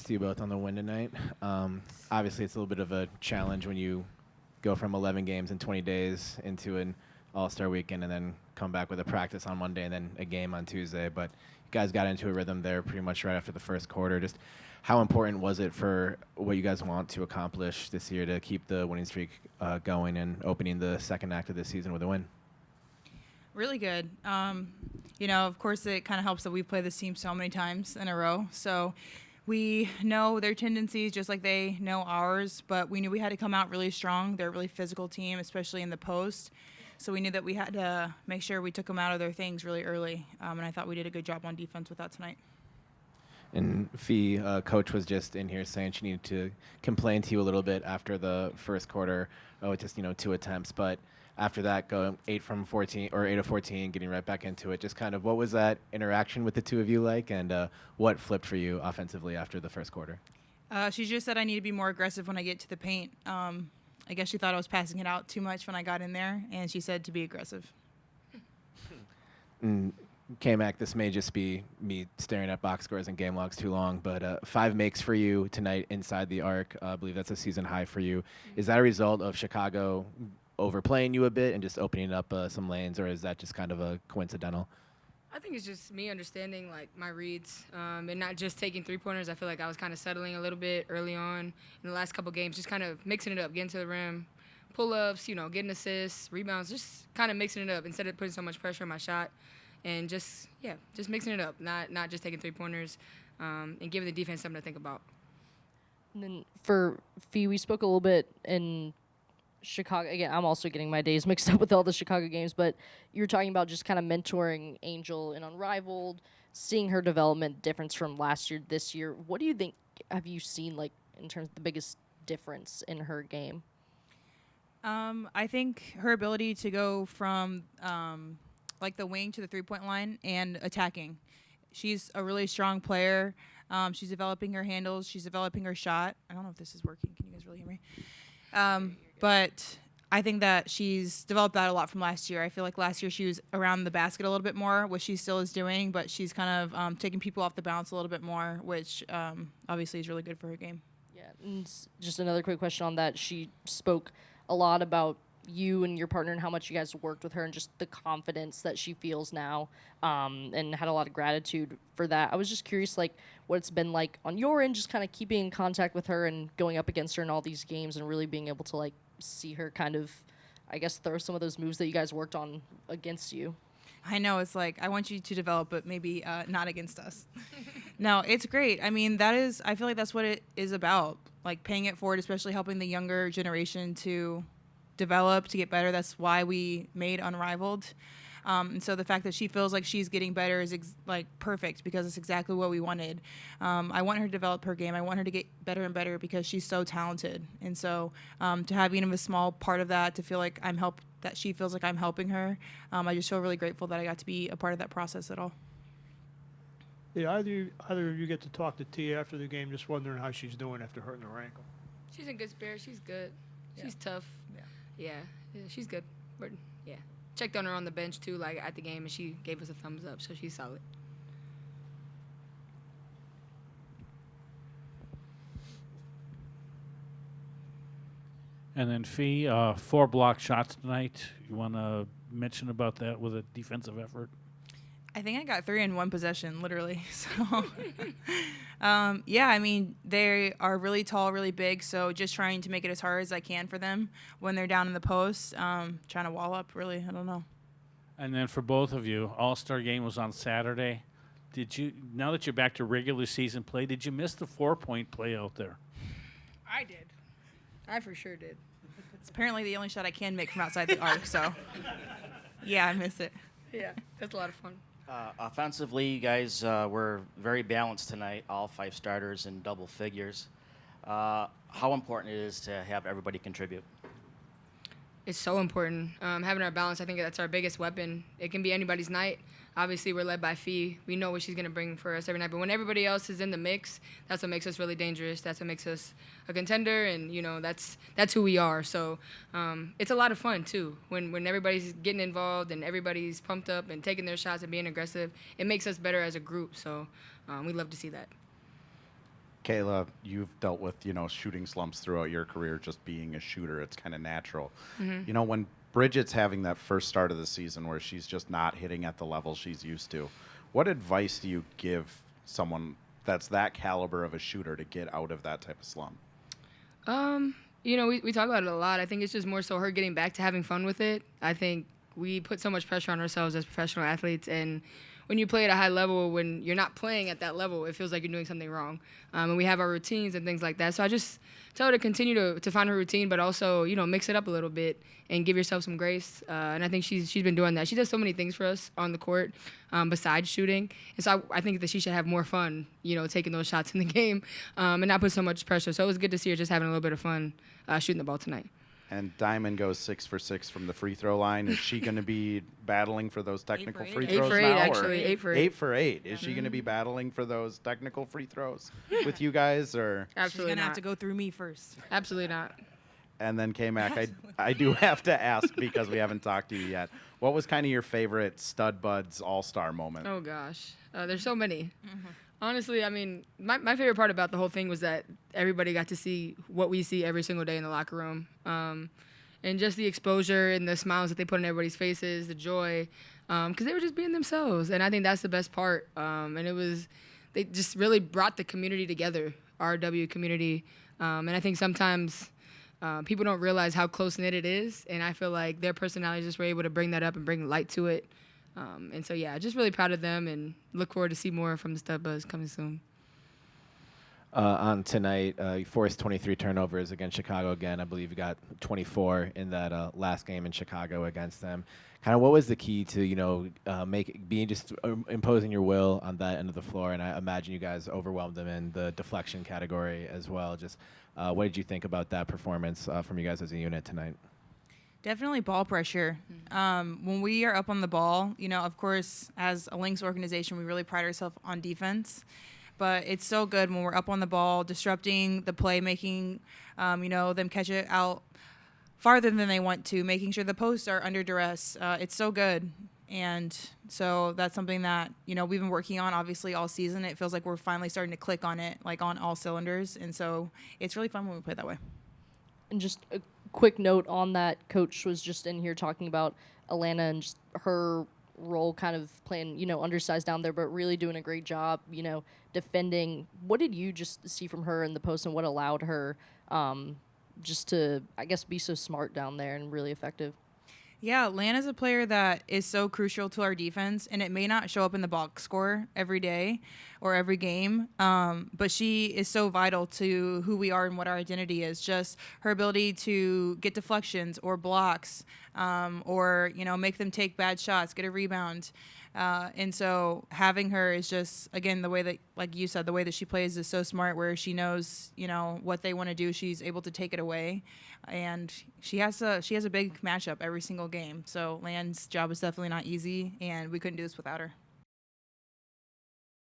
to you both on the win tonight. Obviously, it's a little bit of a challenge when you go from 11 games in 20 days into an All-Star weekend and then come back with a practice on Monday and then a game on Tuesday. But you guys got into a rhythm there pretty much right after the first quarter. Just how important was it for what you guys want to accomplish this year to keep the winning streak going and opening the second act of this season with a win? Really good. Of course, it kind of helps that we've played this team so many times in a row. So we know their tendencies just like they know ours, but we knew we had to come out really strong. They're a really physical team, especially in the post. So we knew that we had to make sure we took them out of their things really early. And I thought we did a good job on defense with that tonight. And Fee, coach was just in here saying she needed to complain to you a little bit after the first quarter. Just 2 attempts, but after that, going 8 of 14, getting right back into it. Just kind of what was that interaction with the two of you like, and what flipped for you offensively after the first quarter? She just said I need to be more aggressive when I get to the paint. I guess she thought I was passing it out too much when I got in there, and she said to be aggressive. K-Mac, this may just be me staring at box scores and game logs too long, but 5 makes for you tonight inside the arc. I believe that's a season high for you. Is that a result of Chicago overplaying you a bit and just opening up some lanes, or is that just kind of a coincidental? I think it's just me understanding my reads and not just taking 3-pointers. I feel like I was kind of settling a little bit early on in the last couple games, just kind of mixing it up, getting to the rim, pull-ups, getting assists, rebounds, just kind of mixing it up instead of putting so much pressure on my shot, and just mixing it up, not just taking 3-pointers and giving the defense something to think about. And then for Fee, we spoke a little bit in Chicago. Again, I'm also getting my days mixed up with all the Chicago games, but you were talking about just kind of mentoring Angel in Unrivaled, seeing her development difference from last year, this year. What do you think have you seen, in terms of the biggest difference in her game? I think her ability to go from the wing to the 3-point line and attacking. She's a really strong player. She's developing her handles. She's developing her shot. I don't know if this is working. Can you guys really hear me? But I think that she's developed that a lot from last year. I feel like last year she was around the basket a little bit more, which she still is doing, but she's kind of taking people off the bounce a little bit more, which obviously is really good for her game. Yeah, and just another quick question on that. She spoke a lot about you and your partner and how much you guys worked with her and just the confidence that she feels now, and had a lot of gratitude for that. I was just curious, what it's been like on your end, just kind of keeping in contact with her and going up against her in all these games and really being able to, see her kind of, I guess, throw some of those moves that you guys worked on against you. I know, it's I want you to develop, but maybe not against us. No, it's great. I mean, I feel like that's what it is about, paying it forward, especially helping the younger generation to develop, to get better. That's why we made Unrivaled. And so the fact that she feels like she's getting better is perfect, because it's exactly what we wanted. I want her to develop her game. I want her to get better and better because she's so talented. And so to have even a small part of that, to feel like that she feels like I'm helping her, I just feel really grateful that I got to be a part of that process at all. Yeah, either of you get to talk to Tia after the game, just wondering how she's doing after hurting her ankle. She's in good spirits. She's good. Yeah. She's tough. Yeah, she's good. Yeah. Checked on her on the bench, too, at the game, and she gave us a thumbs up, so she's solid. And then Fee, 4 block shots tonight. You want to mention about that with a defensive effort? I think I got 3 in one possession, literally. So, I mean, they are really tall, really big, so just trying to make it as hard as I can for them when they're down in the post, trying to wall up, really. I don't know. And then for both of you, All-Star game was on Saturday. Now that you're back to regular season play, did you miss the 4-point play out there? I did. I for sure did. It's apparently the only shot I can make from outside the arc, so yeah, I miss it. Yeah, that's a lot of fun. Offensively, you guys were very balanced tonight, all 5 starters in double figures. How important it is to have everybody contribute? It's so important. Having our balance, I think that's our biggest weapon. It can be anybody's night. Obviously, we're led by Fee. We know what she's going to bring for us every night. But when everybody else is in the mix, that's what makes us really dangerous. That's what makes us a contender, and, that's who we are. So it's a lot of fun, too. When everybody's getting involved and everybody's pumped up and taking their shots and being aggressive, it makes us better as a group. So we love to see that. Kayla, you've dealt with, shooting slumps throughout your career, just being a shooter. It's kind of natural. When Bridget's having that first start of the season where she's just not hitting at the level she's used to, what advice do you give someone that's that caliber of a shooter to get out of that type of slump? We talk about it a lot. I think it's just more so her getting back to having fun with it. I think we put so much pressure on ourselves as professional athletes, and when you play at a high level, when you're not playing at that level, it feels like you're doing something wrong. And we have our routines and things like that. So I just tell her to continue to find her routine, but also, mix it up a little bit and give yourself some grace. And I think she's been doing that. She does so many things for us on the court besides shooting. And so I think that she should have more fun, taking those shots in the game and not put so much pressure. So it was good to see her just having a little bit of fun shooting the ball tonight. And Diamond goes 6 for 6 from the free throw line. Is she going to be battling for those technical free throws 8 for 8, now? actually. 8 for 8. 8 for 8. Is she going to be battling for those technical free throws with you guys, or? Absolutely She's going to not. have to go through me first. Absolutely not. And then K-Mac, I do have to ask because we haven't talked to you yet. What was kind of your favorite Stud Buds All-Star moment? Oh, gosh. There's so many. Honestly, I mean, my favorite part about the whole thing was that everybody got to see what we see every single day in the locker room. And just the exposure and the smiles that they put on everybody's faces, the joy, because they were just being themselves. And I think that's the best part. And they just really brought the community together, our W community. And I think sometimes people don't realize how close-knit it is. And I feel like their personalities just were able to bring that up and bring light to it. And so, yeah, just really proud of them and look forward to see more from the Stud Buzz coming soon. On tonight, you forced 23 turnovers against Chicago again. I believe you got 24 in that last game in Chicago against them. Kind of what was the key to, imposing your will on that end of the floor? And I imagine you guys overwhelmed them in the deflection category as well. Just what did you think about that performance from you guys as a unit tonight? Definitely ball pressure. When we are up on the ball, of course, as a Lynx organization, we really pride ourselves on defense. But it's so good when we're up on the ball, disrupting the play, making, them catch it out farther than they want to, making sure the posts are under duress. It's so good. And so that's something that, we've been working on, obviously, all season. It feels like we're finally starting to click on it, like on all cylinders. And so it's really fun when we play that way. And just a quick note on that, Coach was just in here talking about Alana and just her role kind of playing, undersized down there, but really doing a great job, defending. What did you just see from her in the post, and what allowed her just to, I guess, be so smart down there and really effective? Yeah, Lana's a player that is so crucial to our defense, and it may not show up in the box score every day or every game, but she is so vital to who we are and what our identity is. Just her ability to get deflections or blocks, or make them take bad shots, get a rebound. And so having her is just, again, the way that, like you said, the way that she plays is so smart, where she knows, what they want to do. She's able to take it away, and she has a big matchup every single game. So Lan's job is definitely not easy, and we couldn't do this without her.